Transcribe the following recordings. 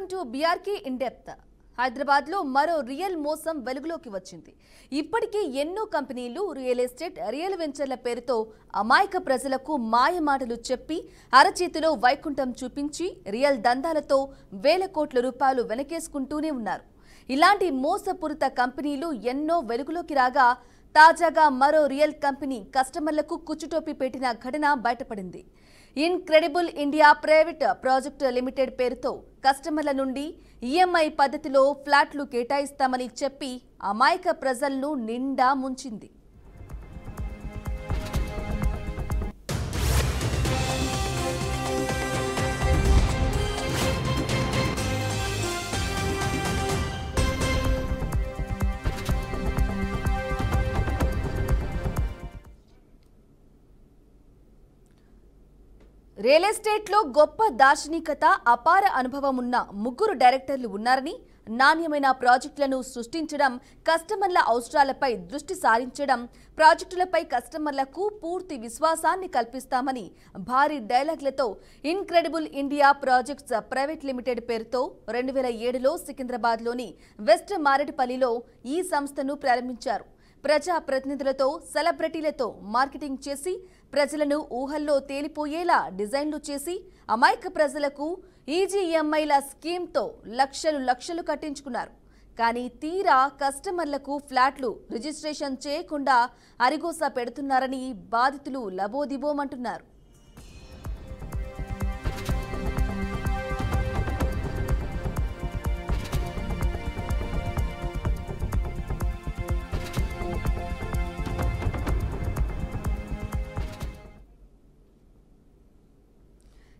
Welcome to BRK in depth. Hyderabad లో మరో real మోసం వెలుగులోకి వచ్చింది. ఇప్పటికీ ఎన్నో కంపెనీలు రియల్ ఎస్టేట్, రియల్ వెంచర్ల పేరుతో అమాయక ప్రజలకు మాయమాటలు చెప్పి అరచేతిలో వైకుంఠం చూపించి రియల్ దందాలతో వేల కోట్ల రూపాయలు వెనకేసుకుంటూనే ఉన్నారు. ఇలాంటి మోసపూరిత కంపెనీలు ఎన్నో వెలుగులోకి రాగా తాజాగా మరో రియల్ కంపెనీ కస్టమర్లకు కుచ్చుటోపి పెట్టిన ఘటన బయటపడింది. Incredible India private project limited పేరుతో కస్టమర్ల నుండి ఈఎంఐ పద్ధతిలో ఫ్లాట్లు కేటాయిస్తామని చెప్పి అమాయక ప్రజలను నిండా ముంచింది. రియల్ ఎస్టేట్లో గొప్ప దార్శనికత, అపార అనుభవం ఉన్న ముగ్గురు డైరెక్టర్లు ఉన్నారని, నాణ్యమైన ప్రాజెక్టులను సృష్టించడం, కస్టమర్ల అవసరాలపై దృష్టి సారించడం, ప్రాజెక్టులపై కస్టమర్లకు పూర్తి విశ్వాసాన్ని కల్పిస్తామని భారీ డైలాగ్లతో incredible India projects private limited పేరుతో 2007లో సికింద్రాబాద్లోని వెస్ట్ మారేడుపల్లిలో ఈ సంస్థను ప్రారంభించారు. ప్రజా ప్రతినిధులతో, సెలబ్రిటీలతో మార్కెటింగ్ చేసి ప్రజలను ఊహల్లో తేలిపోయేలా డిజైన్లు చేసి అమాయక ప్రజలకు ఈజీఎంఐల స్కీమ్తో లక్షలు కట్టించుకున్నారు. కానీ తీరా కస్టమర్లకు ఫ్లాట్లు రిజిస్ట్రేషన్ చేయకుండా అరిగోస పెడుతున్నారని బాధితులు లబోదిబోమంటున్నారు.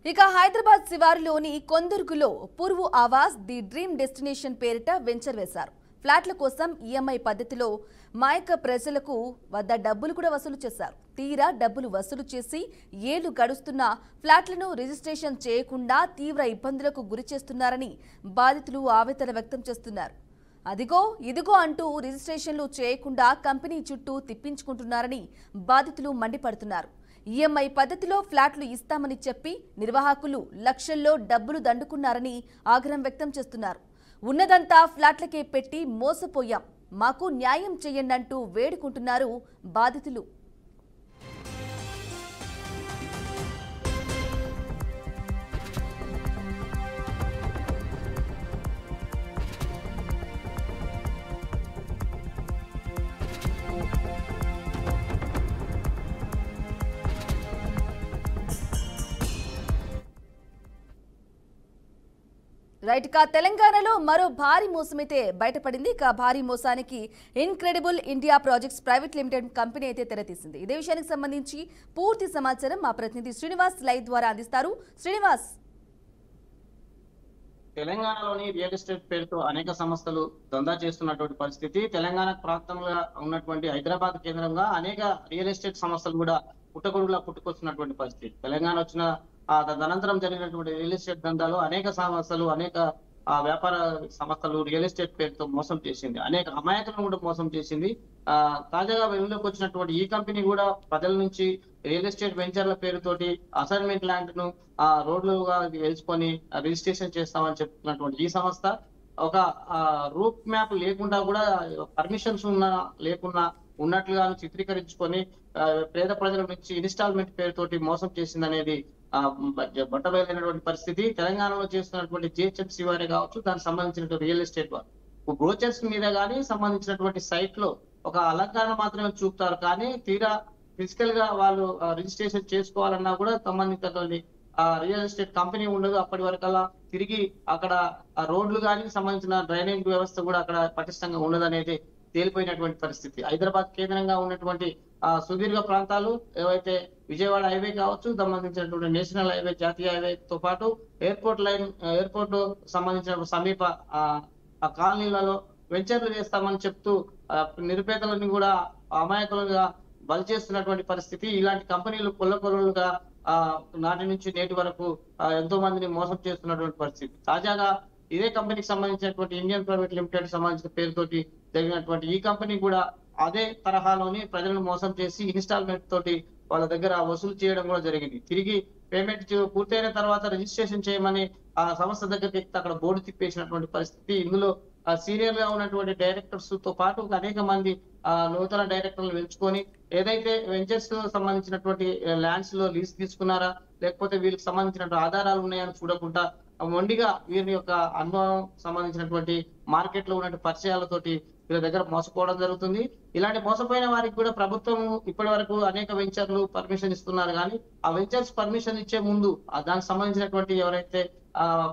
ఇక హైదరాబాద్ శివారులోని కొందుర్గులో పూర్వ ఆవాస్ ది డ్రీమ్ డెస్టినేషన్ పేరిట వెంచర్ వేశారు. ఫ్లాట్ల కోసం ఈఎంఐ పద్ధతిలో మాయక ప్రజలకు వద్ద డబ్బులు కూడా వసూలు చేశారు. తీరా డబ్బులు వసూలు చేసి ఏళ్లు గడుస్తున్న ఫ్లాట్లను రిజిస్ట్రేషన్ చేయకుండా తీవ్ర ఇబ్బందులకు గురి చేస్తున్నారని బాధితులు ఆవేదన వ్యక్తం చేస్తున్నారు. అదిగో ఇదిగో అంటూ రిజిస్ట్రేషన్లు చేయకుండా కంపెనీ చుట్టూ తిప్పించుకుంటున్నారని బాధితులు మండిపడుతున్నారు. ఈఎంఐ పద్ధతిలో ఫ్లాట్లు ఇస్తామని చెప్పి నిర్వాహకులు లక్షల్లో డబ్బులు దండుకున్నారని ఆగ్రహం వ్యక్తం చేస్తున్నారు. ఉన్నదంతా ఫ్లాట్లకే పెట్టి మోసపోయాం, మాకు న్యాయం చేయండంటూ వేడుకుంటున్నారు బాధితులు. రైట్ కా తెలంగాణలో మరో భారీ మోసమైతే బయటపడింది. ఇక భారీ మోసానికి incredible India projects private limited company అయితే తెరతీసింది. ఇదే విషయానికి సంబంధించి పూర్తి సమాచారం మా ప్రతినిధి శ్రీనివాస్ లైవ్ ద్వారా అందిస్తారు. శ్రీనివాస్, తెలంగాణలోని రియల్ ఎస్టేట్ పేరుతో అనేక సంస్థలు దందా చేస్తున్నటువంటి పరిస్థితి. తెలంగాణ ప్రాంతంలో ఉన్నటువంటి హైదరాబాద్ కేంద్రంగా అనేక రియల్ ఎస్టేట్ సంస్థలు కూడా పుట్టగొడుగులా పుట్టుకొస్తున్నటువంటి పరిస్థితి. తెలంగాణ వచ్చిన తదనంతరం జరిగినటువంటి రియల్ ఎస్టేట్ దందాలో అనేక సంస్థలు, అనేక వ్యాపార సంస్థలు రియల్ ఎస్టేట్ పేరుతో మోసం చేసింది. అనేక అమాయకులను కూడా మోసం చేసింది. తాజాగా వెలుగులోకి వచ్చినటువంటి ఈ కంపెనీ కూడా ప్రజల నుంచి రియల్ ఎస్టేట్ వెంచర్ల పేరుతోటి అసైన్మెంట్ ల్యాండ్ ను రోడ్లుగా వేసుకొని రిజిస్ట్రేషన్ చేస్తామని చెప్తున్నటువంటి ఈ సంస్థ ఒక రూట్ మ్యాప్ లేకుండా కూడా పర్మిషన్స్ లేకుండా ఉన్నట్లుగా చిత్రీకరించుకొని పేద ప్రజల నుంచి ఇన్స్టాల్మెంట్ పేరుతోటి మోసం చేసిందనేది బట్టబయలైనటువంటి పరిస్థితి. తెలంగాణలో చేస్తున్నటువంటి జిహెచ్ఎంసీ వారే కావచ్చు, దానికి సంబంధించినటువంటి రియల్ ఎస్టేట్ వారు బ్రోచర్స్ మీద కానీ సంబంధించినటువంటి సైట్ లో ఒక అలంకరణ మాత్రమే చూపుతారు. కానీ తీరా ఫిజికల్ గా వాళ్ళు రిజిస్ట్రేషన్ చేసుకోవాలన్నా కూడా సంబంధించినటువంటి రియల్ ఎస్టేట్ కంపెనీ ఉండదు. అప్పటి వరకల్లా తిరిగి అక్కడ రోడ్లు కానీ సంబంధించిన డ్రైనేజ్ వ్యవస్థ కూడా అక్కడ పటిష్టంగా ఉండదు అనేది తేలిపోయినటువంటి పరిస్థితి. హైదరాబాద్ కేంద్రంగా ఉన్నటువంటి సుదీర్ఘ ప్రాంతాలు ఏవైతే విజయవాడ హైవే కావచ్చు, సంబంధించినటువంటి నేషనల్ హైవే, జాతీయ హైవేతో పాటు ఎయిర్పోర్ట్ సంబంధించిన సమీప కాలనీలలో వెంచర్లు చేస్తామని చెప్తూ నిరుపేదలను కూడా అమాయకులుగా బలి చేస్తున్నటువంటి పరిస్థితి. ఇలాంటి కంపెనీలు కొల్లకొల్లుగా నాటి నుంచి నేటి వరకు ఎంతో మందిని మోసం చేస్తున్నటువంటి పరిస్థితి. తాజాగా ఇదే కంపెనీకి సంబంధించినటువంటి ఇండియన్ ప్రైవేట్ లిమిటెడ్ సంబంధించిన పేరుతోటి జరిగినటువంటి ఈ కంపెనీ కూడా అదే తరహాలోని ప్రజలను మోసం చేసి ఇన్స్టాల్మెంట్ తోటి వాళ్ళ దగ్గర వసూలు చేయడం కూడా జరిగింది. తిరిగి పేమెంట్ పూర్తయిన తర్వాత రిజిస్ట్రేషన్ చేయమని ఆ సంస్థ దగ్గరికి ఎక్కితే అక్కడ బోర్డు తిప్పేసినటువంటి పరిస్థితి. ఇందులో సీనియర్ గా ఉన్నటువంటి డైరెక్టర్స్ తో పాటు అనేక మంది నూతన డైరెక్టర్లు ఎంచుకొని ఏదైతే వెంచర్స్ సంబంధించినటువంటి ల్యాండ్స్ లో లీజ్ తీసుకున్నారా, లేకపోతే వీళ్ళకి సంబంధించినటువంటి ఆధారాలు ఉన్నాయని చూడకుండా మొండిగా వీరి యొక్క అనుభవం సంబంధించినటువంటి మార్కెట్ లో ఉన్నటువంటి పరిచయాలతోటి వీళ్ళ దగ్గర మోసపోవడం జరుగుతుంది. ఇలాంటి మోసపోయిన వారికి కూడా ప్రభుత్వం ఇప్పటి వరకు అనేక వెంచర్లు పర్మిషన్ ఇస్తున్నారు, కానీ ఆ వెంచర్స్ పర్మిషన్ ఇచ్చే ముందు దానికి సంబంధించినటువంటి ఎవరైతే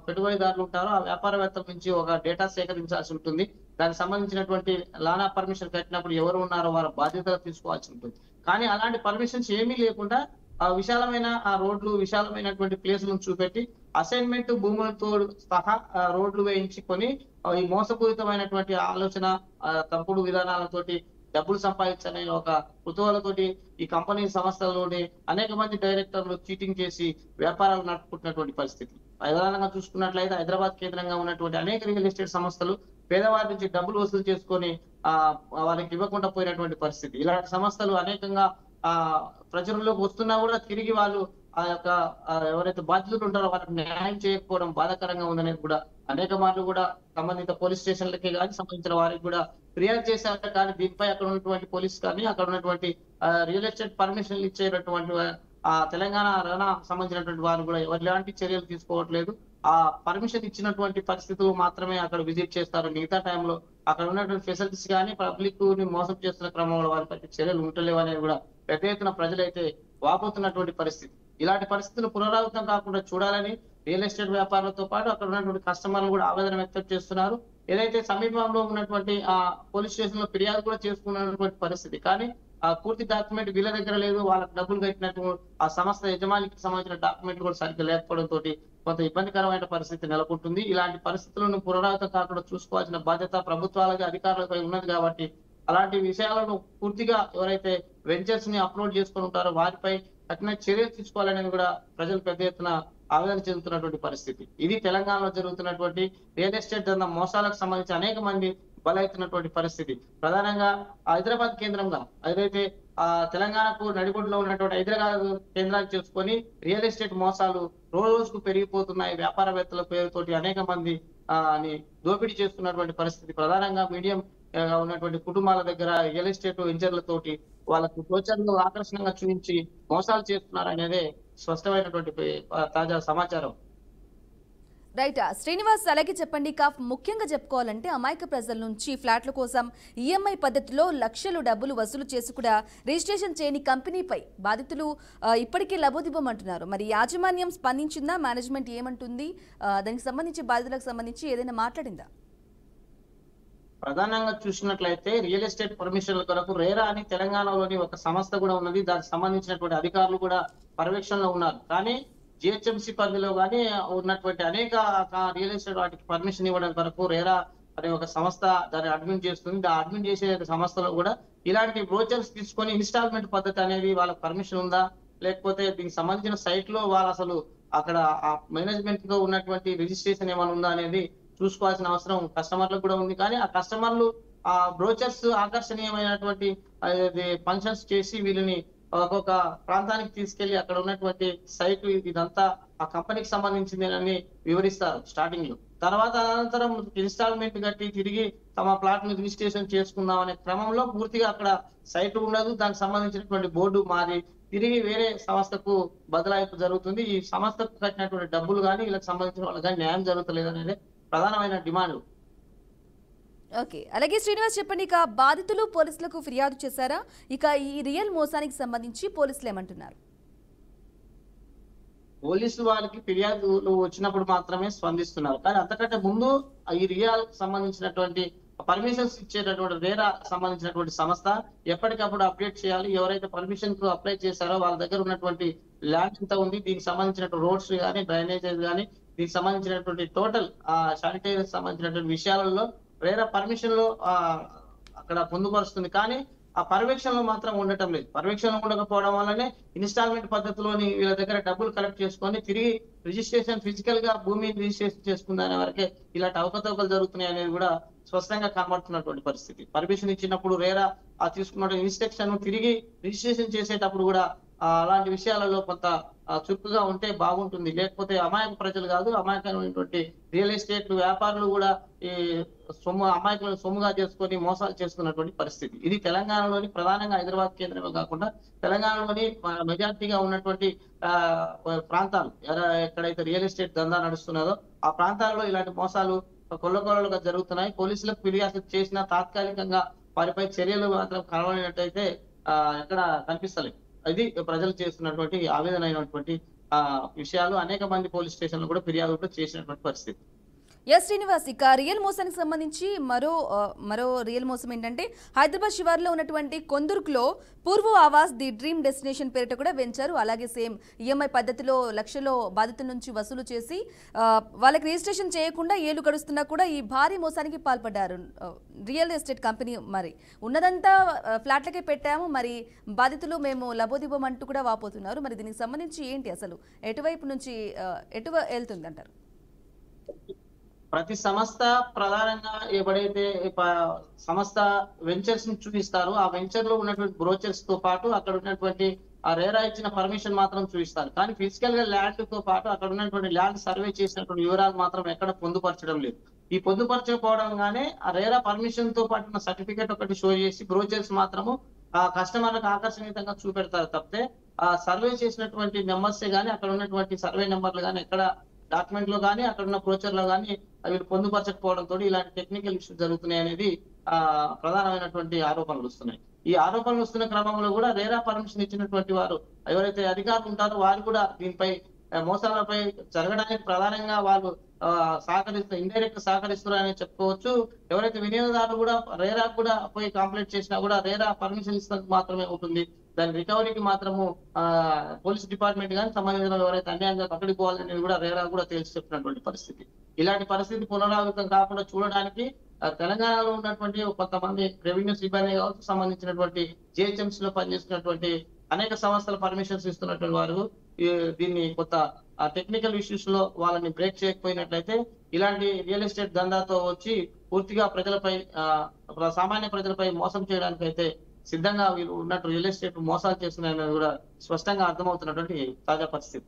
పెట్టుబడిదారులు ఉంటారో ఆ వ్యాపారవేత్తల నుంచి ఒక డేటా సేకరించాల్సి ఉంటుంది. దానికి సంబంధించినటువంటి లానా పర్మిషన్ కట్టినప్పుడు ఎవరు ఉన్నారో వారి బాధ్యతలు తీసుకోవాల్సి ఉంటుంది. కానీ అలాంటి పర్మిషన్స్ ఏమీ లేకుండా విశాలమైన రోడ్లు, విశాలమైనటువంటి ప్లేసులను చూపెట్టి అసైన్మెంట్ భూములతో సహా రోడ్లు వేయించుకొని ఈ మోసపూరితమైనటువంటి ఆలోచన, తప్పుడు విధానాలతోటి డబ్బులు సంపాదించనే ఒక కుతూహలతోటి ఈ కంపెనీ సంస్థలలోని అనేక మంది డైరెక్టర్లు చీటింగ్ చేసి వ్యాపారాలు నడుపుకుంటున్నటువంటి పరిస్థితి. ప్రధానంగా చూసుకున్నట్లయితే హైదరాబాద్ కేంద్రంగా ఉన్నటువంటి అనేక రియల్ ఎస్టేట్ సంస్థలు పేదవారి నుంచి డబ్బులు వసూలు చేసుకొని వారికి ఇవ్వకుండా పోయినటువంటి పరిస్థితి. ఇలాంటి సంస్థలు అనేకంగా ప్రజల్లోకి వస్తున్నా కూడా తిరిగి వాళ్ళు ఆ యొక్క ఎవరైతే బాధ్యులు ఉంటారో వాళ్ళకి న్యాయం చేయకపోవడం బాధాకరంగా ఉందనేది కూడా అనేక మార్లు కూడా సంబంధిత పోలీస్ స్టేషన్లకి కానీ సంబంధించిన వారికి కూడా ఫిర్యాదు చేశారు. కానీ దీనిపై అక్కడ ఉన్నటువంటి పోలీస్ కానీ అక్కడ ఉన్నటువంటి రియల్ ఎస్టేట్ పర్మిషన్లు ఇచ్చేటటువంటి తెలంగాణ రవాణా సంబంధించినటువంటి వారు కూడా ఎలాంటి చర్యలు తీసుకోవట్లేదు. ఆ పర్మిషన్ ఇచ్చినటువంటి పరిస్థితులు మాత్రమే అక్కడ విజిట్ చేస్తారు. మిగతా టైంలో అక్కడ ఉన్నటువంటి ఫెసిలిటీస్ కానీ పబ్లిక్ ని మోసం చేస్తున్న క్రమంలో వారిపై చర్యలు ఉండలేవు అనేది కూడా పెద్ద ఎత్తున ప్రజలైతే వాపోతున్నటువంటి పరిస్థితి. ఇలాంటి పరిస్థితులు పునరావృతం కాకుండా చూడాలని రియల్ ఎస్టేట్ వ్యాపారులతో పాటు అక్కడ ఉన్నటువంటి కస్టమర్లు కూడా ఆవేదన వ్యక్తం చేస్తున్నారు. ఏదైతే సమీపంలో ఉన్నటువంటి పోలీస్ స్టేషన్ లో ఫిర్యాదు కూడా చేసుకున్నటువంటి పరిస్థితి, కానీ పూర్తి డాక్యుమెంట్ వీళ్ళ దగ్గర లేదు. వాళ్ళకి డబ్బులు కట్టినట్టు ఆ సంస్థ యజమానికి సంబంధించిన డాక్యుమెంట్లు కూడా సరిగ్గా లేకపోవడం తోటి కొంత ఇబ్బందికరమైన పరిస్థితి నెలకొంటుంది. ఇలాంటి పరిస్థితులను పునరావృతం కాకుండా చూసుకోవాల్సిన బాధ్యత ప్రభుత్వాలకి, అధికారులపై ఉన్నది. కాబట్టి అలాంటి విషయాలను పూర్తిగా ఎవరైతే వెంచర్స్ ని అప్లోడ్ చేసుకుని ఉంటారో వారిపై కఠిన చర్యలు తీసుకోవాలనేది కూడా ప్రజలు పెద్ద ఎత్తున ఆవేదన చెందుతున్నటువంటి పరిస్థితి. ఇది తెలంగాణలో జరుగుతున్నటువంటి రియల్ ఎస్టేట్ దందా మోసాలకు సంబంధించి అనేక మంది బలవుతున్నటువంటి పరిస్థితి. ప్రధానంగా హైదరాబాద్ కేంద్రంగా ఏదైతే తెలంగాణకు నడిబొడ్డులో ఉన్నటువంటి హైదరాబాద్ కేంద్రాన్ని చేసుకొని రియల్ ఎస్టేట్ మోసాలు రోజుకు పెరిగిపోతున్నాయి. వ్యాపారవేత్తల పేరుతోటి అనేక మంది దోపిడీ చేస్తున్నటువంటి పరిస్థితి. ప్రధానంగా మీడియం ఉన్నటువంటి కుటుంబాల దగ్గర రియల్ ఎస్టేట్ వెంచర్లతోటి వాళ్ళకు గోచర్లు ఆకర్షణంగా చూపించి మోసాలు చేస్తున్నారు అనేది స్పష్టమైనటువంటి తాజా సమాచారం. రైట్ శ్రీనివాస్, అలాగే చెప్పండి. ముఖ్యంగా చెప్పుకోవాలంటే అమాయక ప్రజల నుంచి ఫ్లాట్ల కోసం ఈఎంఐ పద్ధతిలో లక్షలు డబ్బులు వసూలు చేసి కూడా రిజిస్ట్రేషన్ చేయని కంపెనీపై బాధితులు ఇప్పటికే లబోదిబ్బమంటున్నారు. మరి యాజమాన్యం స్పందించిందా? మేనేజ్మెంట్ ఏమంటుంది? దానికి సంబంధించి బాధితులకు సంబంధించి ఏదైనా మాట్లాడిందా? ప్రధానంగా చూసినట్లయితే రియల్ ఎస్టేట్ పర్మిషన్ల కొరకు రేరా అని తెలంగాణలోని ఒక సంస్థ కూడా ఉన్నది. దానికి సంబంధించినటువంటి అధికారులు కూడా పర్యవేక్షణలో ఉన్నారు. కానీ జిహెచ్ఎంసీ పరిధిలో కానీ ఉన్నటువంటి అనేక రియల్ ఎస్టేట్ వాటికి పర్మిషన్ ఇవ్వడం కొరకు రేరా అనే ఒక సంస్థ దాన్ని అడ్మిన్ చేస్తుంది. ఆ అడ్మిన్ చేసే సంస్థలో కూడా ఇలాంటి బ్రోచర్స్ తీసుకొని ఇన్స్టాల్మెంట్ పద్ధతి అనేది వాళ్ళకి పర్మిషన్ ఉందా, లేకపోతే దీనికి సంబంధించిన సైట్ లో వాళ్ళు అసలు అక్కడ ఆ మేనేజ్మెంట్ తో ఉన్నటువంటి రిజిస్ట్రేషన్ ఏమైనా ఉందా అనేది చూసుకోవాల్సిన అవసరం కస్టమర్లకు కూడా ఉంది. కానీ ఆ కస్టమర్లు ఆ బ్రోచర్స్ ఆకర్షణీయమైనటువంటి ఫంక్షన్స్ చేసి వీళ్ళని ఒక్కొక్క ప్రాంతానికి తీసుకెళ్లి అక్కడ ఉన్నటువంటి సైట్ ఇదంతా ఆ కంపెనీకి సంబంధించిందేనని వివరిస్తారు స్టార్టింగ్ లో. తర్వాత అనంతరం ఇన్స్టాల్మెంట్ కట్టి తిరిగి తమ ప్లాట్ ను రిజిస్ట్రేషన్ చేసుకుందాం అనే క్రమంలో పూర్తిగా అక్కడ సైట్ ఉండదు. దానికి సంబంధించినటువంటి బోర్డు మారి తిరిగి వేరే సంస్థకు బదలాయింపు జరుగుతుంది. ఈ సంస్థకు కట్టినటువంటి డబ్బులు కానీ వీళ్ళకి సంబంధించిన వాళ్ళకి కానీ న్యాయం జరుగుతలేదు అనేది ప్రధానమైన డిమాండ్. ఓకే, అలాగే శ్రీనివాస్ చెప్పండి. బాధితులు పోలీసులకు ఫిర్యాదు చేశారా? ఈ రియల్ మోసానికి సంబంధించి పోలీసులు ఏమంటున్నారు? పోలీసులు వాళ్ళకి ఫిర్యాదులు వచ్చినప్పుడు మాత్రమే స్పందిస్తున్నారు. కానీ అంతకంటే ముందు ఈ రియల్ సంబంధించినటువంటి పర్మిషన్స్ ఇచ్చేటటువంటి రేరా సంబంధించినటువంటి సంస్థ ఎప్పటికప్పుడు అప్డేట్ చేయాలి. ఎవరైతే పర్మిషన్ కు అప్లై చేశారో వాళ్ళ దగ్గర ఉన్నటువంటి ల్యాండ్ ఎంత ఉంది, దీనికి సంబంధించినటువంటి రోడ్స్ కానీ డ్రైనేజెస్ కానీ దీనికి సంబంధించినటువంటి టోటల్ శానిటైజర్ సంబంధించినటువంటి విషయాలలో రేరా పర్మిషన్ లో అక్కడ పొందుపరుస్తుంది. కానీ ఆ పర్యవేక్షణలో మాత్రం ఉండటం లేదు. పర్యవేక్షణ ఉండకపోవడం వల్లనే ఇన్స్టాల్మెంట్ పద్ధతిలోని వీళ్ళ దగ్గర డబ్బులు కలెక్ట్ చేసుకొని తిరిగి రిజిస్ట్రేషన్ ఫిజికల్ గా భూమిని రిజిస్ట్రేషన్ చేసుకుందనే వరకే ఇలాంటి అవకతవకలు జరుగుతున్నాయి అనేది కూడా స్పష్టంగా కనబడుతున్నటువంటి పరిస్థితి. పర్మిషన్ ఇచ్చినప్పుడు రేరా తీసుకున్న ఇన్స్ట్రక్షన్ తిరిగి రిజిస్ట్రేషన్ చేసేటప్పుడు కూడా అలాంటి విషయాలలో కొంత చురుకుగా ఉంటే బాగుంటుంది. లేకపోతే అమాయక ప్రజలు కాదు, అమాయకమైనటువంటి రియల్ ఎస్టేట్ వ్యాపారులు కూడా ఈ అమాయకులను సొమ్ముగా చేసుకొని మోసాలు చేస్తున్నటువంటి పరిస్థితి. ఇది తెలంగాణలోని ప్రధానంగా హైదరాబాద్ కేంద్రమే కాకుండా తెలంగాణలోని మెజార్టీగా ఉన్నటువంటి ప్రాంతాలు ఎక్కడైతే రియల్ ఎస్టేట్ దందా నడుస్తున్నదో ఆ ప్రాంతాల్లో ఇలాంటి మోసాలు కొల్లకొల్లలుగా జరుగుతున్నాయి. పోలీసులకు ఫిర్యాదు చేసినా తాత్కాలికంగా వారిపై చర్యలు మాత్రం కనబడినట్టయితే ఎక్కడ కనిపిస్తలేదు. ఇది ప్రజలు చేస్తున్నటువంటి ఆవేదన అయినటువంటి విషయాలు. అనేక మంది పోలీస్ స్టేషన్లు కూడా ఫిర్యాదు కూడా చేసినటువంటి పరిస్థితి. ఎస్ శ్రీనివాస్, ఇక రియల్ మోసానికి సంబంధించి మరో రియల్ మోసం ఏంటంటే హైదరాబాద్ శివార్లో ఉన్నటువంటి కొందుర్గులో పూర్వ ఆవాస్ ది డ్రీమ్ డెస్టినేషన్ పేరిట కూడా వెంచారు. అలాగే సేమ్ ఈఎంఐ పద్ధతిలో లక్షల్లో బాధితుల నుంచి వసూలు చేసి వాళ్ళకి రిజిస్ట్రేషన్ చేయకుండా ఏళ్లు గడుస్తున్నా కూడా ఈ భారీ మోసానికి పాల్పడ్డారు రియల్ ఎస్టేట్ కంపెనీ. మరి ఉన్నదంతా ఫ్లాట్లకే పెట్టాము, మరి బాధితులు మేము లబోదిబం అంటూ కూడా వాపోతున్నారు. మరి దీనికి సంబంధించి ఏంటి, అసలు ఎటువైపు నుంచి వెళ్తుంది అంటారు? ప్రతి సంస్థ ప్రధానంగా ఎవడైతే సంస్థ వెంచర్స్ ని చూపిస్తారో ఆ వెంచర్ లో ఉన్నటువంటి బ్రోచర్స్ తో పాటు అక్కడ ఉన్నటువంటి ఆ రేరా ఇచ్చిన పర్మిషన్ మాత్రం చూపిస్తారు. కానీ ఫిజికల్ గా ల్యాండ్ తో పాటు అక్కడ ఉన్నటువంటి ల్యాండ్ సర్వే చేసినటువంటి వివరాలు మాత్రం ఎక్కడ పొందుపరచడం లేదు. ఈ పొందుపరచకపోవడంగానే ఆ రేరా పర్మిషన్ తో పాటు ఉన్న సర్టిఫికేట్ ఒకటి షో చేసి బ్రోచర్స్ మాత్రము ఆ కస్టమర్లకు ఆకర్షణీయంగా చూపెడతారు తప్పితే ఆ సర్వే చేసినటువంటి నెంబర్సే గానీ అక్కడ ఉన్నటువంటి సర్వే నెంబర్లు గానీ ఎక్కడ డాక్యుమెంట్ లో గానీ అక్కడ ఉన్న బ్రోచర్ లో గానీ వీళ్ళు పొందుపరచకపోవడంతో ఇలాంటి టెక్నికల్ ఇష్యూస్ జరుగుతున్నాయి అనేది ప్రధానమైనటువంటి ఆరోపణలు వస్తున్నాయి. ఈ ఆరోపణలు వస్తున్న క్రమంలో కూడా రేరా పర్మిషన్ ఇచ్చినటువంటి వారు ఎవరైతే అధికారులు ఉంటారో వారు కూడా దీనిపై మోసాలపై జరగడానికి ప్రధానంగా వాళ్ళు ఇండైరెక్ట్ సహకరిస్తున్నారని చెప్పుకోవచ్చు. ఎవరైతే వినియోగదారులు కూడా రేరా కూడా పోయి కంప్లైంట్ చేసినా కూడా రేరా పర్మిషన్ ఇస్తున్నది మాత్రమే ఉంటుంది. దాని రికవరీకి మాత్రము పోలీస్ డిపార్ట్మెంట్ కానీ సంబంధించిన ఎవరైతే అన్యాయంగా పక్కడికి పోవాలనేది కూడా రేరా కూడా తేల్చి చెప్పినటువంటి పరిస్థితి. ఇలాంటి పరిస్థితి పునరావృతం కాకుండా చూడడానికి తెలంగాణలో ఉన్నటువంటి కొంతమంది రెవెన్యూ సిబ్బంది కావచ్చు, సంబంధించినటువంటి జిహెచ్ఎంసీ లో పనిచేస్తున్నటువంటి అనేక సంస్థల పర్మిషన్స్ ఇస్తున్నటువంటి వారు దీన్ని కొత్త టెక్నికల్ ఇష్యూస్ లో వాళ్ళని బ్రేక్ చేయకపోయినట్లయితే ఇలాంటి రియల్ ఎస్టేట్ దందాతో వచ్చి పూర్తిగా ప్రజలపై సామాన్య ప్రజలపై మోసం చేయడానికి అయితే సిద్ధంగా వీళ్ళు ఉన్నట్టు రియల్ ఎస్టేట్ మోసాలు చేస్తున్నాయని కూడా స్పష్టంగా అర్థమవుతున్నటువంటి తాజా పరిస్థితి.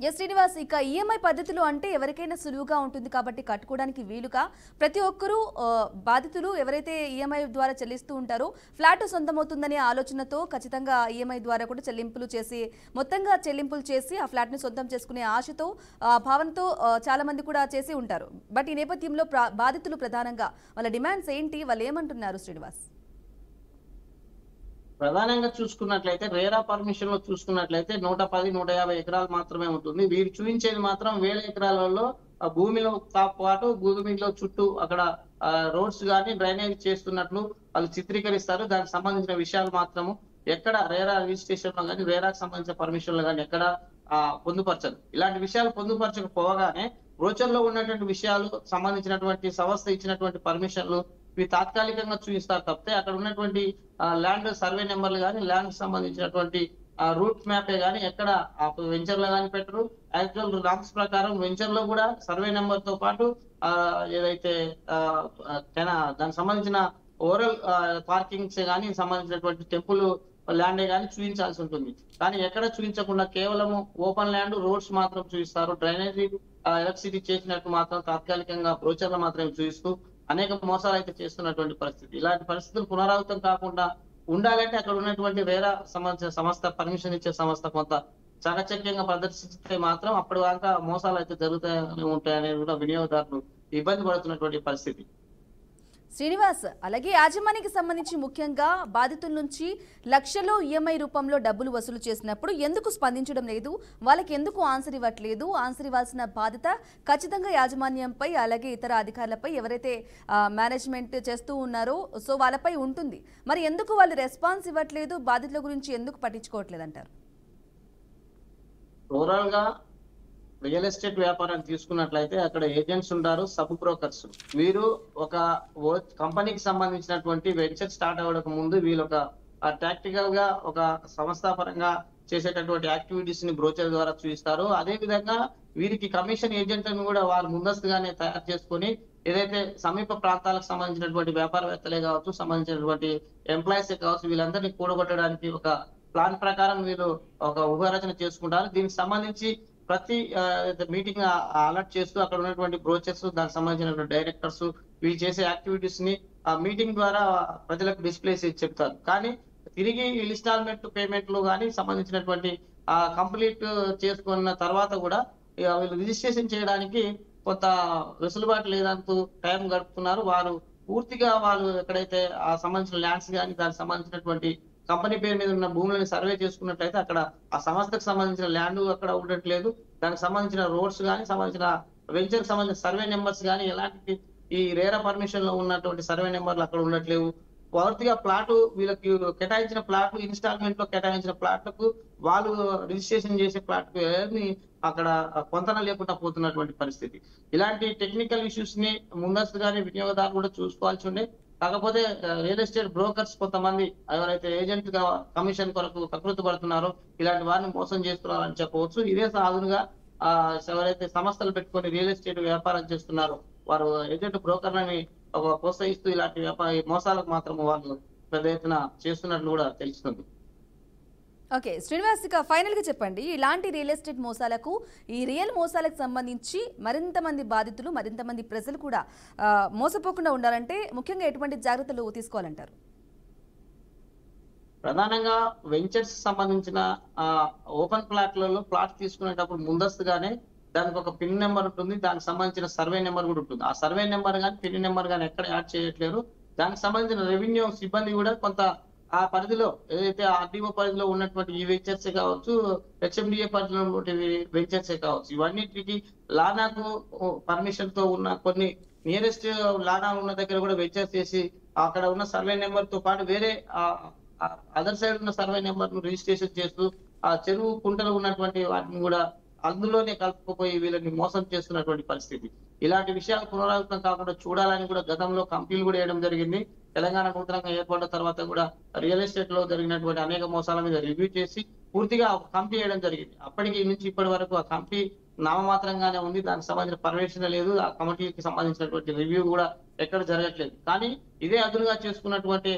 ఎస్ శ్రీనివాస్, ఇక ఈఎంఐ పద్ధతులు అంటే ఎవరికైనా సులువుగా ఉంటుంది కాబట్టి కట్టుకోవడానికి వీలుగా ప్రతి ఒక్కరూ బాధితులు ఎవరైతే ఈఎంఐ ద్వారా చెల్లిస్తూ ఉంటారో ఫ్లాట్ సొంతమవుతుందనే ఆలోచనతో ఖచ్చితంగా ఈఎంఐ ద్వారా కూడా మొత్తంగా చెల్లింపులు చేసి ఆ ఫ్లాట్ని సొంతం చేసుకునే ఆశతో భావనతో చాలా మంది కూడా చేసి ఉంటారు. బట్ ఈ నేపథ్యంలో బాధితులు ప్రధానంగా వాళ్ళ డిమాండ్స్ ఏంటి, వాళ్ళు ఏమంటున్నారు శ్రీనివాస్? ప్రధానంగా చూసుకున్నట్లయితే రేరా పర్మిషన్ లో చూసుకున్నట్లయితే 110-150 ఎకరాలు మాత్రమే ఉంటుంది. వీరు చూపించేది మాత్రం 1000 ఎకరాలలో భూమిలో పాటు భూమిలో చుట్టూ అక్కడ రోడ్స్ కానీ డ్రైనేజ్ చేస్తున్నట్లు వాళ్ళు చిత్రీకరిస్తారు. దానికి సంబంధించిన విషయాలు మాత్రము ఎక్కడ రేరా రిజిస్ట్రేషన్ లో కానీ రేరాకు సంబంధించిన పర్మిషన్ లో కానీ ఎక్కడ పొందుపరచదు. ఇలాంటి విషయాలు పొందుపరచకపోగానే బ్రోచర్ లో ఉన్నటువంటి విషయాలు సంబంధించినటువంటి సంస్థ ఇచ్చినటువంటి పర్మిషన్లు ఇవి తాత్కాలికంగా చూపిస్తారు తప్పితే అక్కడ ఉన్నటువంటి ల్యాండ్ సర్వే నెంబర్లు కానీ ల్యాండ్ సంబంధించినటువంటి రూట్ మ్యాపే కానీ ఎక్కడ వెంచర్ లో కానీ పెట్టరు. యాక్చువల్ రామ్స్ ప్రకారం వెంచర్ లో కూడా సర్వే నెంబర్ తో పాటు ఏదైతే దానికి సంబంధించిన ఓవరాల్ పార్కింగ్స్ కానీ సంబంధించినటువంటి టెంపుల్ ల్యాండే కానీ చూపించాల్సి ఉంటుంది. కానీ ఎక్కడ చూపించకుండా కేవలం ఓపెన్ ల్యాండ్ రోడ్స్ మాత్రం చూపిస్తారు. డ్రైనేజీ ఎలక్ట్రిసిటీ చేసినట్టు మాత్రం తాత్కాలికంగా బ్రోచర్లు మాత్రమే చూపిస్తూ అనేక మోసాలు అయితే చేస్తున్నటువంటి పరిస్థితి. ఇలాంటి పరిస్థితులు పునరావృతం కాకుండా ఉండాలంటే అక్కడ ఉన్నటువంటి రేరా సంబంధించిన సంస్థ పర్మిషన్ ఇచ్చే సంస్థ కొంత చాకచక్యంగా ప్రదర్శిస్తే మాత్రం అప్పటి దాకా మోసాలు అయితే జరుగుతాయని ఉంటాయనేది కూడా వినియోగదారులు ఇబ్బంది పడుతున్నటువంటి పరిస్థితి. శ్రీనివాస్, అలాగే యాజమాన్యానికి సంబంధించి ముఖ్యంగా బాధితుల నుంచి లక్షలో ఈఎంఐ రూపంలో డబ్బులు వసూలు చేసినప్పుడు ఎందుకు స్పందించడం లేదు, వాళ్ళకి ఎందుకు ఆన్సర్ ఇవ్వట్లేదు? ఆన్సర్ ఇవ్వాల్సిన బాధ్యత ఖచ్చితంగా యాజమాన్యంపై అలాగే ఇతర అధికారులపై ఎవరైతే మేనేజ్మెంట్ చేస్తూ ఉన్నారో సో వాళ్ళపై ఉంటుంది. మరి ఎందుకు వాళ్ళు రెస్పాన్స్ ఇవ్వట్లేదు, బాధితుల గురించి ఎందుకు పట్టించుకోవట్లేదు అంటారు? ఓవరాల్ గా రియల్ ఎస్టేట్ వ్యాపారాన్ని తీసుకున్నట్లయితే అక్కడ ఏజెంట్స్ ఉంటారు, సబ్ బ్రోకర్స్. వీరు ఒక కంపెనీకి సంబంధించినటువంటి వెంచర్ స్టార్ట్ అవ్వడానికి ముందు వీళ్ళు ఒక టాక్టికల్ గా ఒక సంస్థాపరంగా చేసేటటువంటి యాక్టివిటీస్ ని బ్రోచర్ ద్వారా చూపిస్తారు. అదే విధంగా వీరికి కమిషన్ ఏజెంట్ అని కూడా వారు ముందస్తుగానే తయారు చేసుకొని ఏదైతే సమీప ప్రాంతాలకు సంబంధించినటువంటి వ్యాపారవేత్తలే కావచ్చు, సంబంధించినటువంటి ఎంప్లాయీస్ కావచ్చు, వీళ్ళందరినీ కూడగొట్టడానికి ఒక ప్లాన్ ప్రకారం వీళ్ళు ఒక ఊహారచన చేసుకుంటారు. దీనికి సంబంధించి ప్రతి మీటింగ్ అలర్ట్ చేస్తూ అక్కడ ఉన్నటువంటి బ్రోచర్స్, దానికి సంబంధించినటువంటి డైరెక్టర్స్ వీళ్ళు చేసే యాక్టివిటీస్ ని ఆ మీటింగ్ ద్వారా ప్రజలకు డిస్ప్లే చేసి చెప్తారు. కానీ తిరిగి ఇన్స్టాల్మెంట్ పేమెంట్లు కానీ సంబంధించినటువంటి కంప్లీట్ చేసుకున్న తర్వాత కూడా వీళ్ళు రిజిస్ట్రేషన్ చేయడానికి కొంత వెసులుబాటు లేదంటూ టైం గడుపుతున్నారు. వారు పూర్తిగా వాళ్ళు ఎక్కడైతే ఆ సంబంధించిన ల్యాండ్స్ కానీ దానికి సంబంధించినటువంటి కంపెనీ పేరు మీద ఉన్న భూములను సర్వే చేసుకున్నట్లయితే అక్కడ ఆ సంస్థకు సంబంధించిన ల్యాండ్ అక్కడ ఉండట్లేదు. దానికి సంబంధించిన రోడ్స్ కానీ సంబంధించిన వెంచర్ సంబంధించిన సర్వే నెంబర్స్ కానీ ఎలాంటి ఈ రేరా పర్మిషన్ లో ఉన్నటువంటి సర్వే నెంబర్లు అక్కడ ఉండట్లేవు. పూర్తిగా ప్లాట్ వీళ్ళకి కేటాయించిన ప్లాట్లు ఇన్స్టాల్మెంట్ లో కేటాయించిన ప్లాట్లకు వాళ్ళు రిజిస్ట్రేషన్ చేసే ప్లాట్ ఏమి అక్కడ పొంతన లేకుండా పోతున్నటువంటి పరిస్థితి. ఇలాంటి టెక్నికల్ ఇష్యూస్ ని ముందస్తుగానే వినియోగదారులు కూడా చూసుకోవాల్సి ఉండే. కాకపోతే రియల్ ఎస్టేట్ బ్రోకర్స్ కొంతమంది ఎవరైతే ఏజెంట్ గా కమిషన్ కొరకు కకృతి పడుతున్నారో ఇలాంటి వారిని మోసం చేస్తున్నారని చెప్పవచ్చు. ఇదే సాధునుగా ఎవరైతే సంస్థలు పెట్టుకొని రియల్ ఎస్టేట్ వ్యాపారం చేస్తున్నారో వారు ఏజెంట్ బ్రోకర్లని ప్రోత్సహిస్తూ ఇలాంటి మోసాలకు మాత్రం వాళ్ళు పెద్ద ఎత్తున చేస్తున్నట్లు కూడా తెలుస్తుంది. ఓకే శ్రీనివాస్, ఇక ఫైనల్ గా చెప్పండి, ఇలాంటి రియల్ ఎస్టేట్ మోసాలకు ఈ రియల్ మోసాలకు సంబంధించి మరింత మంది బాధితులు మరింత మంది ప్రజలు కూడా మోసపోకుండా ఉండాలంటే ముఖ్యంగా ఎటువంటి జాగ్రత్తలు తీసుకోవాలంటారు? ప్రధానంగా వెంచర్స్ సంబంధించిన ఓపెన్ ప్లాట్లలో ప్లాట్ తీసుకునేటప్పుడు ముందస్తుగానే దానికి ఒక పిన్ నెంబర్ ఉంటుంది, దానికి సంబంధించిన సర్వే నెంబర్ కూడా ఉంటుంది. ఆ సర్వే నెంబర్ కానీ పిన్ నెంబర్ కానీ ఎక్కడ యాడ్ చేయట్లేరు. దానికి సంబంధించిన రెవెన్యూ సిబ్బంది కూడా కొంత ఆ పరిధిలో ఏదైతే ఆర్డీఓ పరిధిలో ఉన్నటువంటి ఈ వెంచర్స్ కావచ్చు, హెచ్ఎండిఏ పరిధిలో ఉన్నటువంటి వెంచర్స్ కావచ్చు, ఇవన్నిటికి లానాకు పర్మిషన్ తో ఉన్న కొన్ని నియరెస్ట్ లానా ఉన్న దగ్గర కూడా వెంచర్స్ చేసి అక్కడ ఉన్న సర్వే నెంబర్ తో పాటు వేరే అదర్ సైడ్ ఉన్న సర్వే నెంబర్ ను రిజిస్ట్రేషన్ చేస్తూ ఆ చెరువు కుంటలు ఉన్నటువంటి వాటిని కూడా అందులోనే కలుపుకుపోయి వీళ్ళని మోసం చేస్తున్నటువంటి పరిస్థితి. ఇలాంటి విషయాలు పునరావృతం కాకుండా చూడాలని కూడా గతంలో కంపెనీలు కూడా వేయడం జరిగింది. తెలంగాణ నూతనంగా ఏర్పడిన తర్వాత కూడా రియల్ ఎస్టేట్ లో జరిగినటువంటి అనేక మోసాల మీద రివ్యూ చేసి పూర్తిగా కంపెనీ వేయడం జరిగింది. అప్పటికి నుంచి ఇప్పటి వరకు ఆ కంపెనీ నామమాత్రంగానే ఉంది, దానికి సంబంధించిన పర్మిషన్ లేదు, ఆ కమిటీకి సంబంధించినటువంటి రివ్యూ కూడా ఎక్కడ జరగట్లేదు. కానీ ఇదే అదునుగా చేసుకున్నటువంటి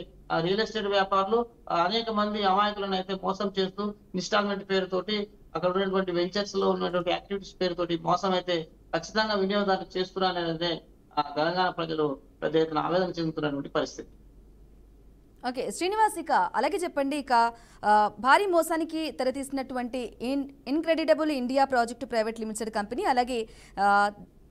రియల్ ఎస్టేట్ వ్యాపారులు అనేక మంది అమాయకులను అయితే మోసం చేస్తూ ఇన్స్టాల్మెంట్ పేరుతోటి అక్కడ ఉన్నటువంటి వెంచర్స్ లో ఉన్నటువంటి యాక్టివిటీస్ పేరుతోటి మోసం అయితే ఖచ్చితంగా వినియోగదారులు చేస్తున్నారనేదే తెలంగాణ ప్రజలు పెద్ద ఎత్తున ఆవేదన చెందుతున్నటువంటి పరిస్థితి. ఓకే శ్రీనివాస్, ఇక అలాగే చెప్పండి, ఇక భారీ మోసానికి తెరతీసినటువంటి incredible India project private limited company, అలాగే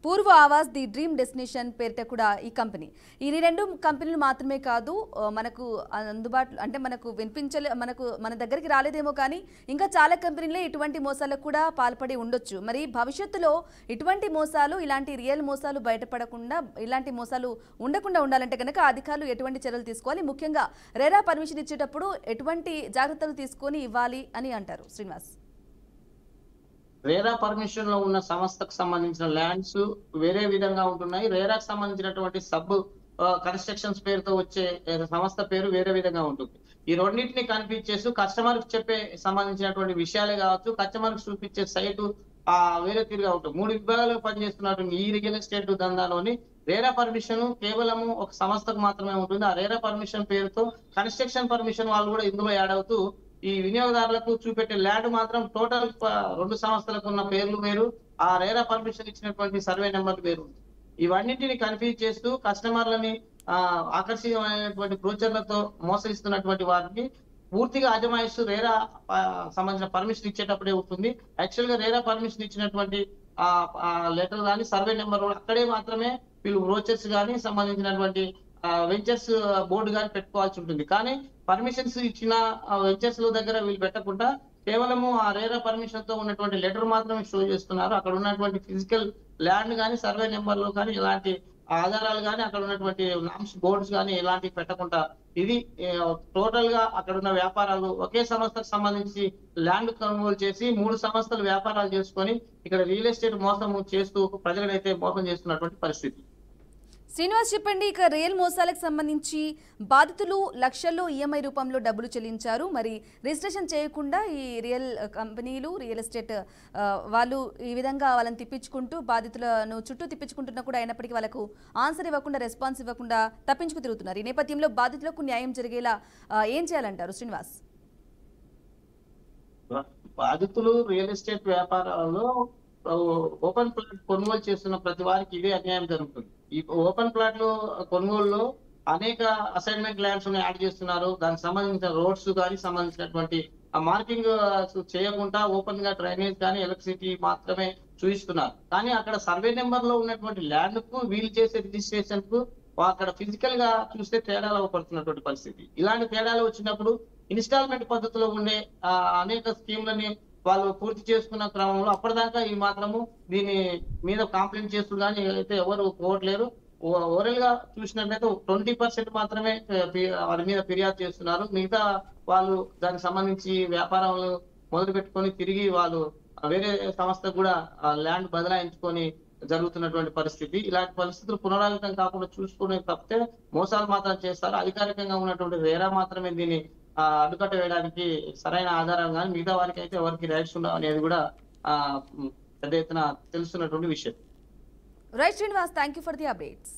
పూర్వ ఆవాస్ ది డ్రీమ్ డెస్టినేషన్ పేరిట కూడా ఈ కంపెనీ, ఈ రెండు కంపెనీలు మాత్రమే కాదు మనకు అందుబాటులో అంటే మనకు మన దగ్గరికి రాలేదేమో కానీ ఇంకా చాలా కంపెనీలే ఇటువంటి మోసాలకు కూడా పాల్పడి ఉండొచ్చు. మరి భవిష్యత్తులో ఇటువంటి మోసాలు, ఇలాంటి రియల్ మోసాలు బయటపడకుండా, ఇలాంటి మోసాలు ఉండకుండా ఉండాలంటే కనుక అధికారులు ఎటువంటి చర్యలు తీసుకోవాలి, ముఖ్యంగా రేరా పర్మిషన్ ఇచ్చేటప్పుడు ఎటువంటి జాగ్రత్తలు తీసుకొని ఇవ్వాలి అని అంటారు శ్రీనివాస్? రేరా పర్మిషన్ లో ఉన్న సంస్థకు సంబంధించిన ల్యాండ్స్ వేరే విధంగా ఉంటున్నాయి. రేరాకు సంబంధించినటువంటి సబ్ కన్స్ట్రక్షన్స్ పేరుతో వచ్చే సంస్థ పేరు వేరే విధంగా ఉంటుంది. ఈ రెండింటిని కనిపించేస్తూ కస్టమర్ కి చెప్పే సంబంధించినటువంటి విషయాలే కావచ్చు, కస్టమర్ కి చూపించే సైటు వేరే తీరుగా ఉంటుంది. 3 విభాగాలు పనిచేస్తున్నటువంటి ఈ రియల్ ఎస్టేట్ దందాలోని రేరా పర్మిషన్ కేవలము ఒక సంస్థకు మాత్రమే ఉంటుంది. ఆ రేరా పర్మిషన్ పేరుతో కన్స్ట్రక్షన్ పర్మిషన్ వాళ్ళు కూడా ఇందులో యాడ్ అవుతూ ఈ వినియోగదారులకు చూపెట్టే ల్యాండ్ మాత్రం టోటల్ 2 సంస్థలకు ఉన్న పేర్లు వేరు, ఆ రేరా పర్మిషన్ ఇచ్చినటువంటి సర్వే నెంబర్లు వేరు. ఇవన్నింటిని కన్ఫ్యూజ్ చేస్తూ కస్టమర్లని ఆకర్షణీయమైనటువంటి బ్రోచర్లతో మోసగిస్తున్నటువంటి వారిని పూర్తిగా అజమాయిస్తూ రేరా సంబంధించిన పర్మిషన్ ఇచ్చేటప్పుడే ఉంటుంది. యాక్చువల్ గా రేరా పర్మిషన్ ఇచ్చినటువంటి లెటర్ కానీ సర్వే నెంబర్ అక్కడే మాత్రమే వీళ్ళు బ్రోచర్స్ కానీ సంబంధించినటువంటి వెంచర్స్ బోర్డు కానీ పెట్టుకోవాల్సి ఉంటుంది. కానీ పర్మిషన్స్ ఇచ్చిన వెంచర్స్ లో దగ్గర వీళ్ళు పెట్టకుండా కేవలము ఆ రేరా పర్మిషన్ తో ఉన్నటువంటి లెటర్ మాత్రమే షో చేస్తున్నారు. అక్కడ ఉన్నటువంటి ఫిజికల్ ల్యాండ్ కానీ సర్వే నెంబర్లు కానీ ఇలాంటి ఆధారాలు కానీ అక్కడ ఉన్నటువంటి నామ్స్ బోర్డ్స్ కానీ ఇలాంటివి పెట్టకుండా ఇది టోటల్ గా అక్కడ ఉన్న వ్యాపారాలు ఒకే సంస్థకు సంబంధించి ల్యాండ్ కొనుగోలు చేసి 3 సంస్థలు వ్యాపారాలు చేసుకొని ఇక్కడ రియల్ ఎస్టేట్ మోసం చేస్తూ ప్రజలనైతే మోసం చేస్తున్నటువంటి పరిస్థితి. శ్రీనివాస్ చెప్పండి, ఇక రియల్ మోసాలకు సంబంధించి బాధితులు లక్షల్లో ఈఎంఐ రూపంలో డబ్బులు చెల్లించారు. మరి రిజిస్ట్రేషన్ చేయకుండా ఈ రియల్ కంపెనీలు, రియల్ ఎస్టేట్ వాళ్ళు ఈ విధంగా వాళ్ళని తిప్పించుకుంటూ బాధితులను చుట్టూ తిప్పించుకుంటున్నా కూడా అయినప్పటికీ వాళ్ళకు ఆన్సర్ ఇవ్వకుండా, రెస్పాన్స్ ఇవ్వకుండా తప్పించుకు తిరుగుతున్నారు. ఈ నేపథ్యంలో బాధితులకు న్యాయం జరిగేలా ఏం చేయాలంటారు శ్రీనివాస్? బాధితులు రియల్ ఎస్టేట్ వ్యాపారాల్లో ఓపెన్ ప్లాట్ కొనుగోలు చేస్తున్న ప్రతి వారికి ఇదే అన్యాయం జరుగుతుంది. ఈ ఓపెన్ ప్లాట్లు కొనుగోలులో అనేక అసైన్మెంట్ ల్యాండ్స్ యాడ్ చేస్తున్నారు. దానికి సంబంధించిన రోడ్స్ కానీ సంబంధించినటువంటి ఆ మార్కింగ్ చేయకుండా ఓపెన్ గా డ్రైనేజ్ కానీ ఎలక్ట్రిసిటీ మాత్రమే చూపిస్తున్నారు. కానీ అక్కడ సర్వే నెంబర్ లో ఉన్నటువంటి ల్యాండ్ కు వీలు చేసే రిజిస్ట్రేషన్ కు అక్కడ ఫిజికల్ గా చూస్తే తేడాలు పడుతున్నటువంటి పరిస్థితి. ఇలాంటి తేడాలు వచ్చినప్పుడు ఇన్స్టాల్మెంట్ పద్ధతిలో ఉండే అనేక స్కీమ్లని వాళ్ళు పూర్తి చేసుకున్న క్రమంలో అప్పటిదాకా ఈ మాత్రము దీని మీద కాంప్లైంట్ చేస్తూ కానీ అయితే ఎవరు పోవట్లేరు. ఓవరాల్ గా చూసినట్లయితే 20% మాత్రమే వారి మీద ఫిర్యాదు చేస్తున్నారు. మిగతా వాళ్ళు దానికి సంబంధించి వ్యాపారాలు మొదలు పెట్టుకొని తిరిగి వాళ్ళు వేరే సంస్థ కూడా ల్యాండ్ బదలాయించుకొని జరుగుతున్నటువంటి పరిస్థితి. ఇలాంటి పరిస్థితులు పునరావృతం కాకుండా చూసుకునే తప్పితే మోసాలు మాత్రం చేస్తారు. అధికారికంగా ఉన్నటువంటి రేరా మాత్రమే దీన్ని అడ్డుకట్ట వేయడానికి సరైన ఆధారం కానీ మిగతా వారికి అయితే ఎవరికి రైట్స్ ఉండవు అనేది కూడా పెద్ద ఎత్తున తెలుస్తున్నటువంటి విషయం. Right Srinivas, thank you for the updates.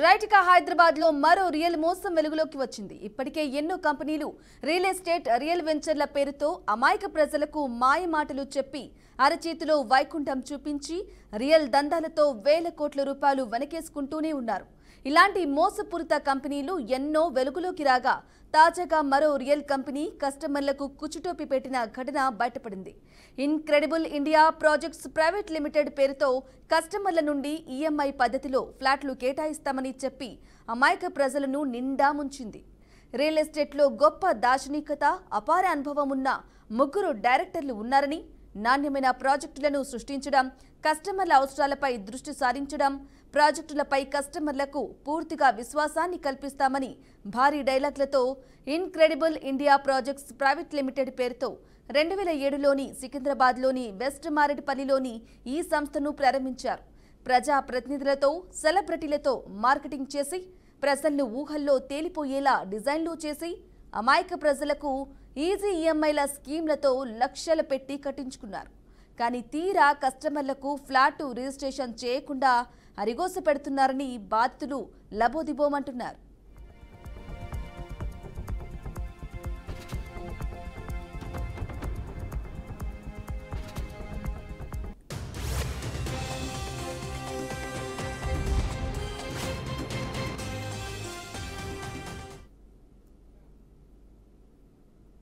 Right, ఇక హైదరాబాద్ లో మరో రియల్ మోసం వెలుగులోకి వచ్చింది. ఇప్పటికే ఎన్నో కంపెనీలు రియల్ ఎస్టేట్ రియల్ వెంచర్ల పేరుతో అమాయక ప్రజలకు మాయ మాటలు చెప్పి అరచేతిలో వైకుంఠం చూపించి రియల్ దందాలతో వేల కోట్ల రూపాయలు వెనకేసుకుంటూనే ఉన్నారు. ఇలాంటి మోసపూరిత కంపెనీలు ఎన్నో వెలుగులోకి రాగా తాజాగా మరో రియల్ కంపెనీ కస్టమర్లకు కుచ్చుటోపి పెట్టిన ఘటన బయటపడింది. Incredible India projects private limited పేరుతో కస్టమర్ల నుండి ఈఎంఐ పద్ధతిలో ఫ్లాట్లు కేటాయిస్తామని చెప్పి అమాయక ప్రజలను నిండా ముంచింది. రియల్ ఎస్టేట్లో గొప్ప దార్శనికత, అపార అనుభవం ఉన్న 3 డైరెక్టర్లు ఉన్నారని, నాణ్యమైన ప్రాజెక్టులను సృష్టించడం, కస్టమర్ల అవసరాలపై దృష్టి సారించడం, ప్రాజెక్టులపై కస్టమర్లకు పూర్తిగా విశ్వాసాన్ని కల్పిస్తామని భారీ డైలాగ్లతో incredible India projects private limited పేరుతో 2007లోని సికింద్రాబాద్లోని వెస్ట్ మారేడుపల్లిలోని ఈ సంస్థను ప్రారంభించారు. ప్రజా ప్రతినిధులతో, సెలబ్రిటీలతో మార్కెటింగ్ చేసి ప్రజలను ఊహల్లో తేలిపోయేలా డిజైన్లు చేసి అమాయక ప్రజలకు ఈజీ ఈఎంఐల స్కీమ్లతో లక్షలు పెట్టి కట్టించుకున్నారు. కానీ తీరా కస్టమర్లకు ఫ్లాట్ రిజిస్ట్రేషన్ చేయకుండా అరిగోస పెడుతున్నారని బాధితులు లబోదిబోమంటున్నారు.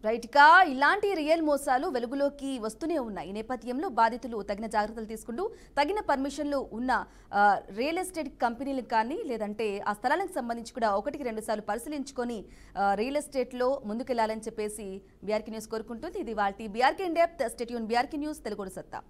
రైట్, గా ఇలాంటి రియల్ మోసాలు వెలుగులోకి వస్తూనే ఉన్నాయి. ఈ నేపథ్యంలో బాధితులు తగిన జాగ్రత్తలు తీసుకుంటూ తగిన పర్మిషన్లు ఉన్న రియల్ ఎస్టేట్ కంపెనీలకు కానీ లేదంటే ఆ స్థలాలకు సంబంధించి కూడా 1-2 సార్లు పరిశీలించుకొని రియల్ ఎస్టేట్లో ముందుకెళ్లాలని చెప్పేసి బీఆర్కే న్యూస్ కోరుకుంటుంది. ఇది వాటి BRK in depth. Stay tune BRK news, Telugu సత్తా.